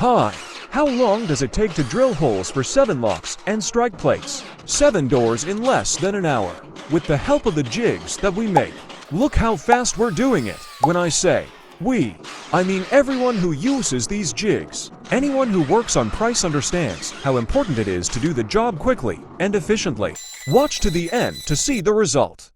Hi! How long does it take to drill holes for 7 locks and strike plates? 7 doors in less than an hour, with the help of the jigs that we make. Look how fast we're doing it. When I say we, I mean everyone who uses these jigs. Anyone who works on price understands how important it is to do the job quickly and efficiently. Watch to the end to see the result.